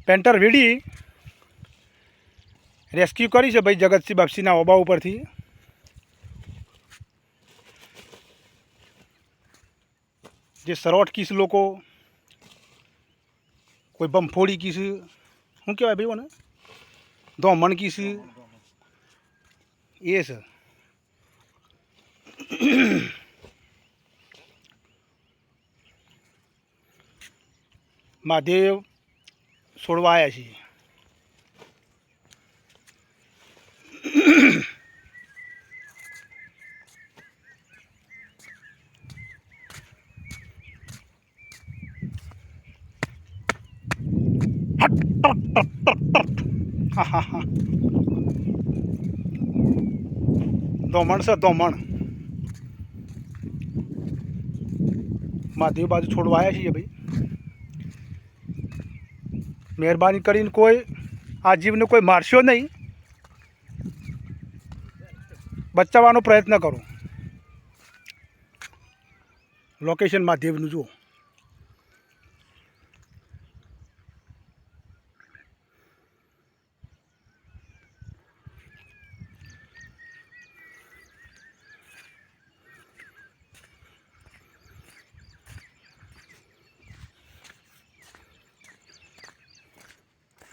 Painter વીડી rescue કરી છે ભાઈ જગતસિંહ બાપસીના ઓબા ઉપરથી. જે સરોટ કીસ લોકો, કોઈ બમફોડી કીસ, શું કહેવાય ભાઈ મને, ધોમણ કીસ, એ છે. મહાદેવ છોડવા આવ્યા છીએ. ધોમણ છે ધોમણ. મહાદેવ બાજુ છોડવા આવ્યા છીએ ભાઈ. મહેરબાની કરીને કોઈ આ જીવને કોઈ મારશો નહીં, બચાવવાનો પ્રયત્ન કરો. લોકેશન મહાદેવનું જુઓ.